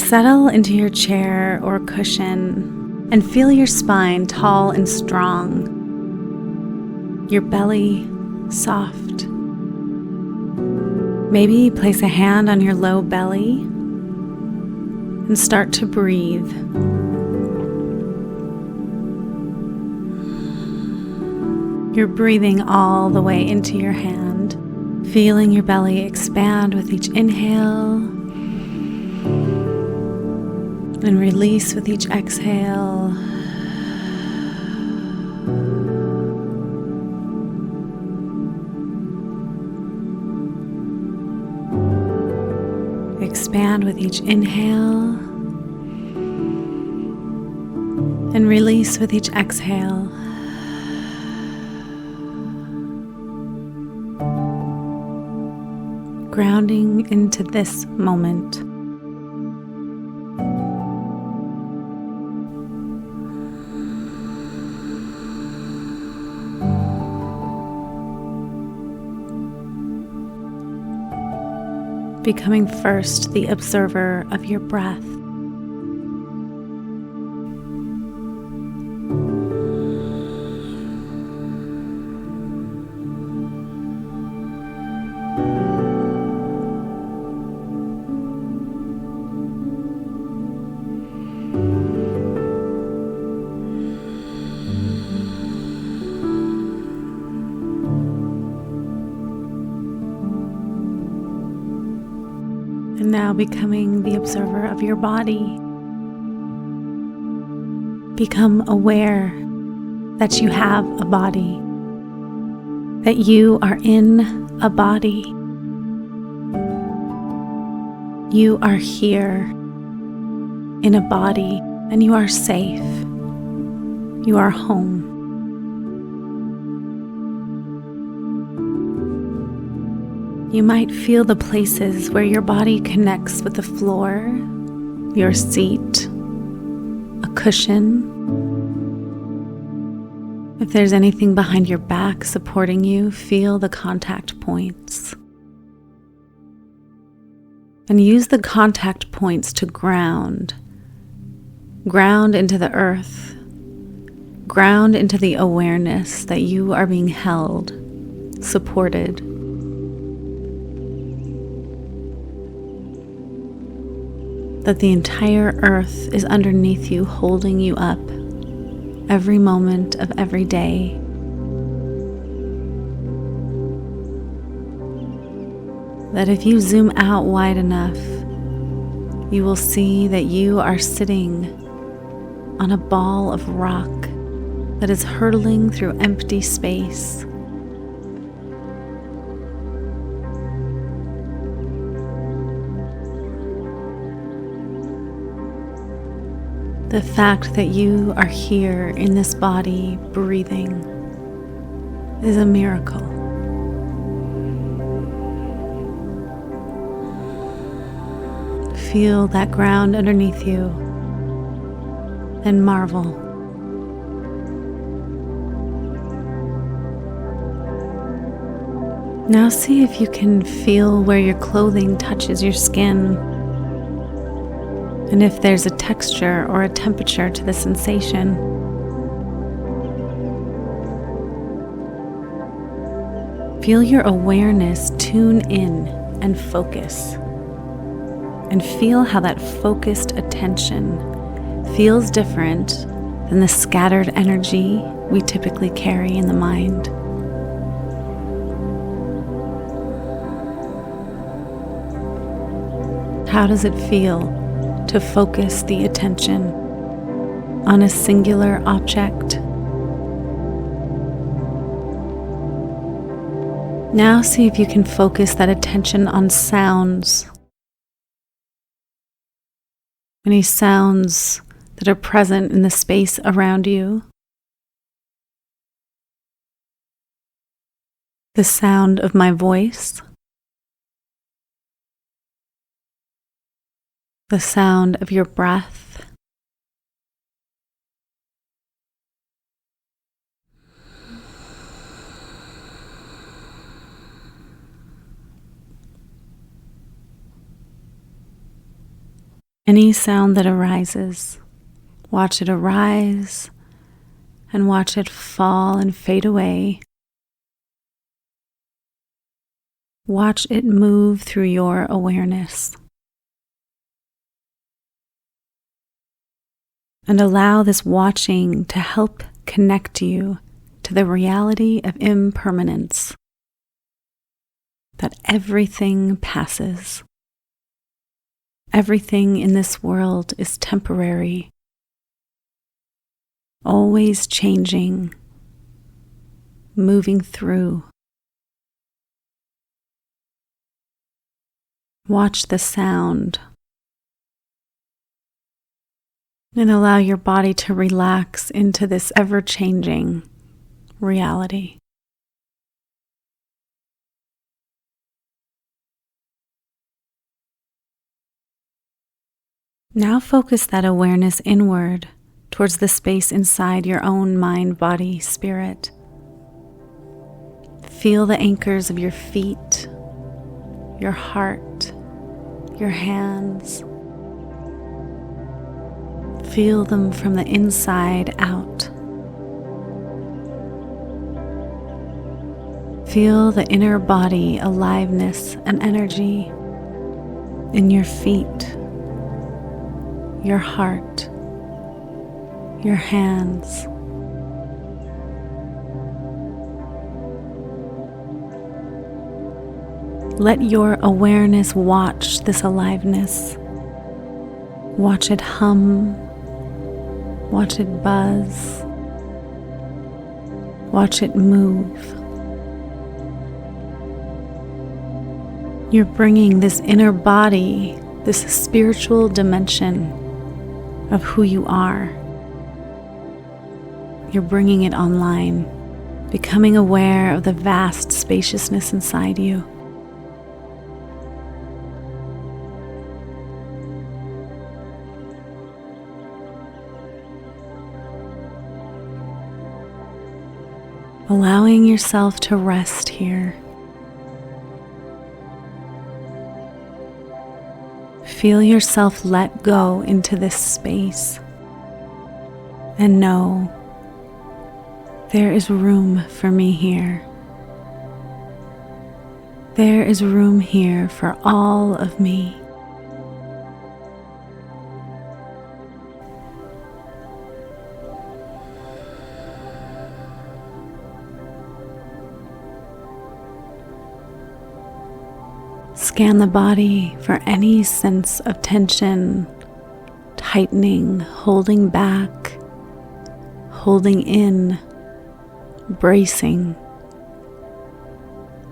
Settle into your chair or cushion and feel your spine tall and strong, your belly soft. Maybe place a hand on your low belly and start to breathe. You're breathing all the way into your hand, feeling your belly expand with each inhale and release with each exhale. Expand with each inhale and release with each exhale. Grounding into this moment. Becoming first the observer of your breath. And now becoming the observer of your body. Become aware that you have a body, that you are in a body. You are here in a body and you are safe. You are home. You might feel the places where your body connects with the floor, your seat, a cushion. If there's anything behind your back supporting you, feel the contact points. And use the contact points to ground. Ground into the earth. Ground into the awareness that you are being held, supported. That the entire earth is underneath you, holding you up every moment of every day. That if you zoom out wide enough, you will see that you are sitting on a ball of rock that is hurtling through empty space. The fact that you are here in this body breathing is a miracle. Feel that ground underneath you and marvel. Now see if you can feel where your clothing touches your skin. And if there's a texture or a temperature to the sensation. Feel your awareness tune in and focus. And feel how that focused attention feels different than the scattered energy we typically carry in the mind. How does it feel to focus the attention on a singular object? Now see if you can focus that attention on sounds. Any sounds that are present in the space around you. The sound of my voice. The sound of your breath. Any sound that arises, watch it arise and watch it fall and fade away. Watch it move through your awareness. And allow this watching to help connect you to the reality of impermanence, that everything passes. Everything in this world is temporary, always changing, moving through. Watch the sound and allow your body to relax into this ever-changing reality. Now focus that awareness inward towards the space inside your own mind, body, spirit. Feel the anchors of your feet, your heart, your hands. Feel them from the inside out. Feel the inner body aliveness and energy in your feet, your heart, your hands. Let your awareness watch this aliveness. Watch it hum, watch it buzz, watch it move. You're bringing this inner body, this spiritual dimension of who you are. You're bringing it online, becoming aware of the vast spaciousness inside you. Allowing yourself to rest here. Feel yourself let go into this space and know there is room for me here. There is room here for all of me. Scan the body for any sense of tension, tightening, holding back, holding in, bracing,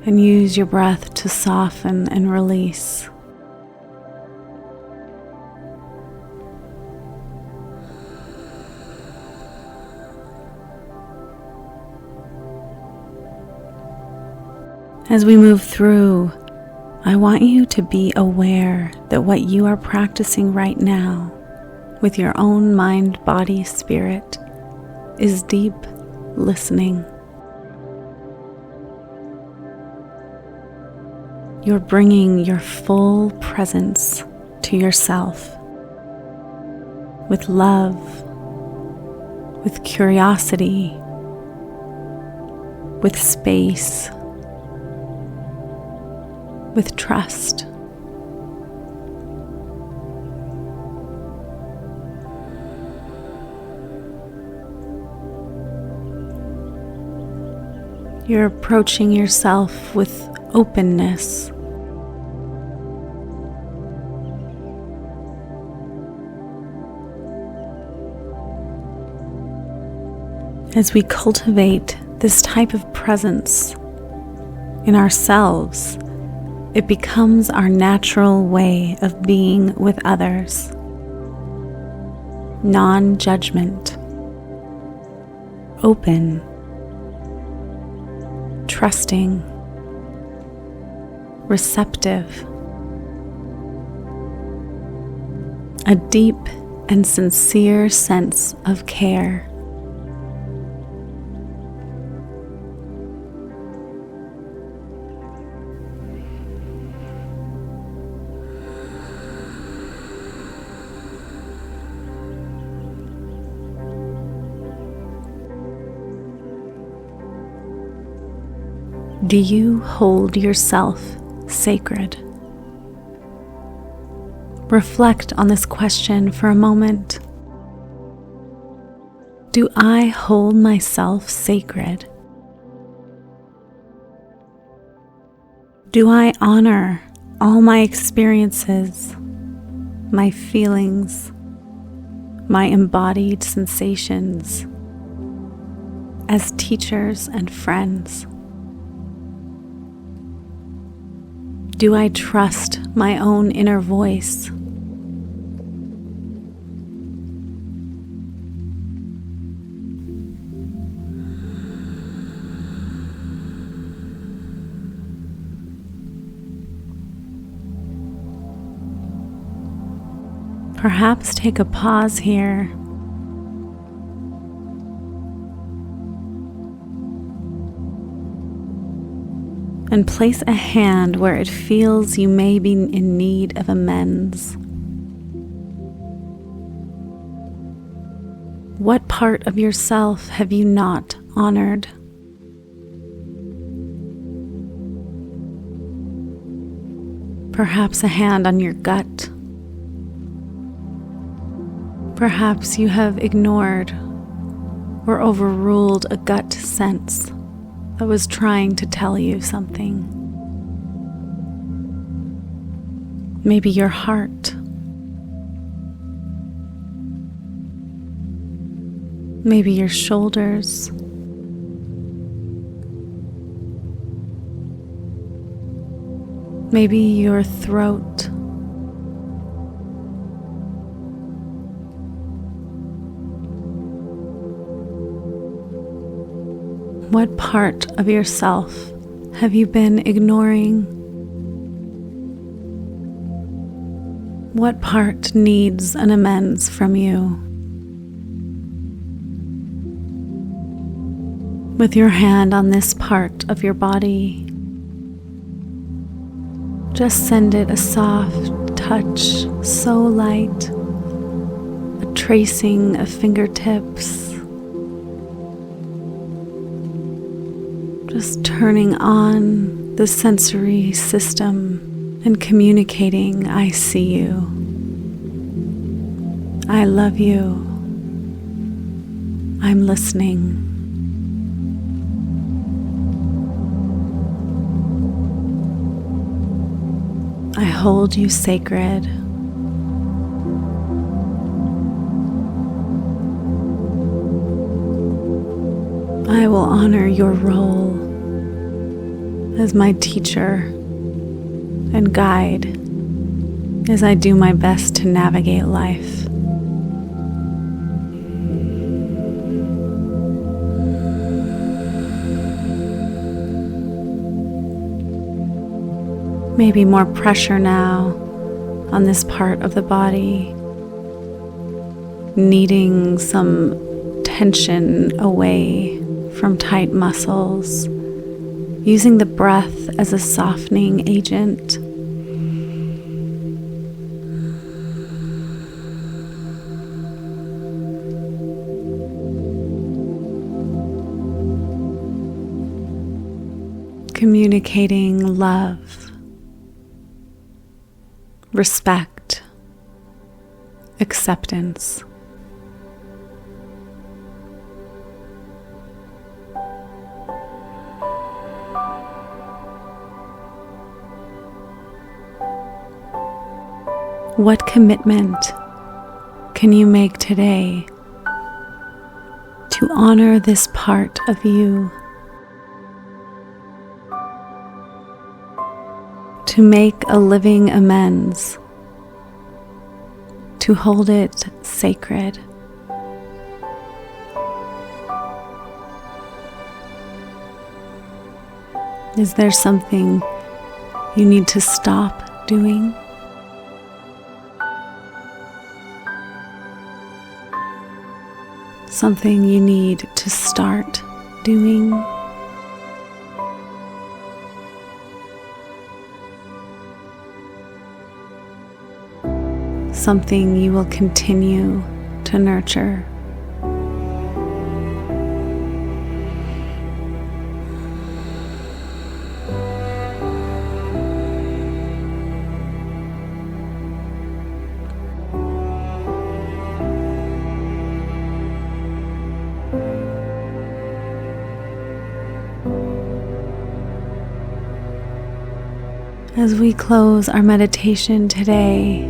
and use your breath to soften and release. As we move through, I want you to be aware that what you are practicing right now with your own mind, body, spirit is deep listening. You're bringing your full presence to yourself with love, with curiosity, with space, with trust. You're approaching yourself with openness. As we cultivate this type of presence in ourselves, it becomes our natural way of being with others. Non-judgment, open, trusting, receptive. A deep and sincere sense of care. Do you hold yourself sacred? Reflect on this question for a moment. Do I hold myself sacred? Do I honor all my experiences, my feelings, my embodied sensations as teachers and friends? Do I trust my own inner voice? Perhaps take a pause here and place a hand where it feels you may be in need of amends. What part of yourself have you not honored? Perhaps a hand on your gut. Perhaps you have ignored or overruled a gut sense that was trying to tell you something. Maybe your heart. Maybe your shoulders. Maybe your throat. What part of yourself have you been ignoring? What part needs an amends from you? With your hand on this part of your body, just send it a soft touch, so light, a tracing of fingertips, just turning on the sensory system and communicating, I see you. I love you. I'm listening. I hold you sacred. I will honor your role as my teacher and guide as I do my best to navigate life. Maybe more pressure now on this part of the body, needing some tension away from tight muscles, using the breath as a softening agent. Communicating love, respect, acceptance. What commitment can you make today to honor this part of you? To make a living amends, to hold it sacred. Is there something you need to stop doing? Something you need to start doing? Something you will continue to nurture? As we close our meditation today,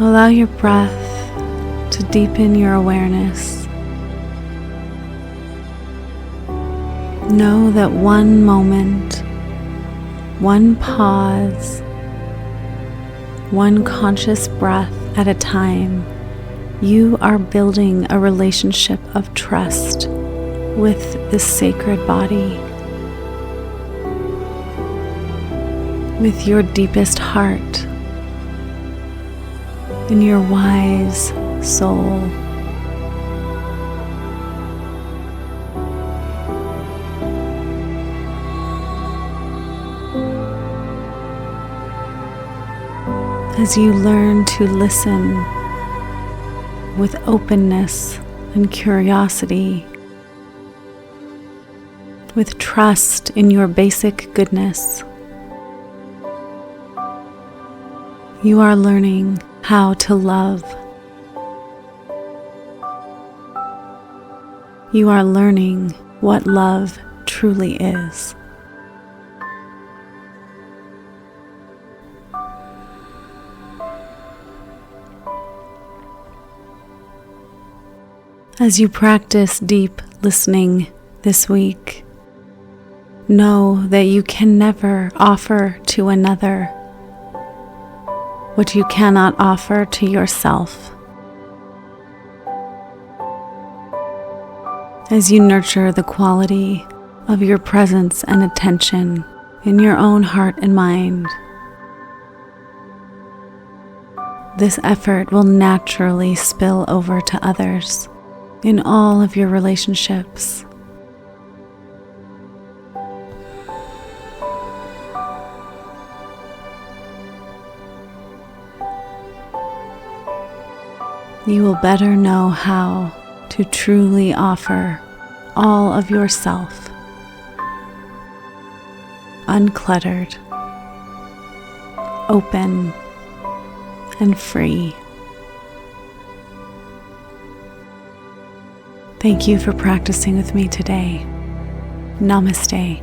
allow your breath to deepen your awareness. Know that one moment, one pause, one conscious breath at a time, you are building a relationship of trust with this sacred body, with your deepest heart and your wise soul. As you learn to listen with openness and curiosity, with trust in your basic goodness, you are learning how to love. You are learning what love truly is. As you practice deep listening this week, know that you can never offer to another what you cannot offer to yourself. As you nurture the quality of your presence and attention in your own heart and mind, this effort will naturally spill over to others in all of your relationships. You will better know how to truly offer all of yourself, uncluttered, open, and free. Thank you for practicing with me today. Namaste.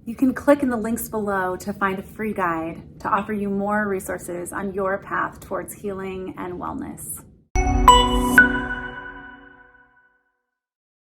You can click in the links below to find a free guide to offer you more resources on your path towards healing and wellness.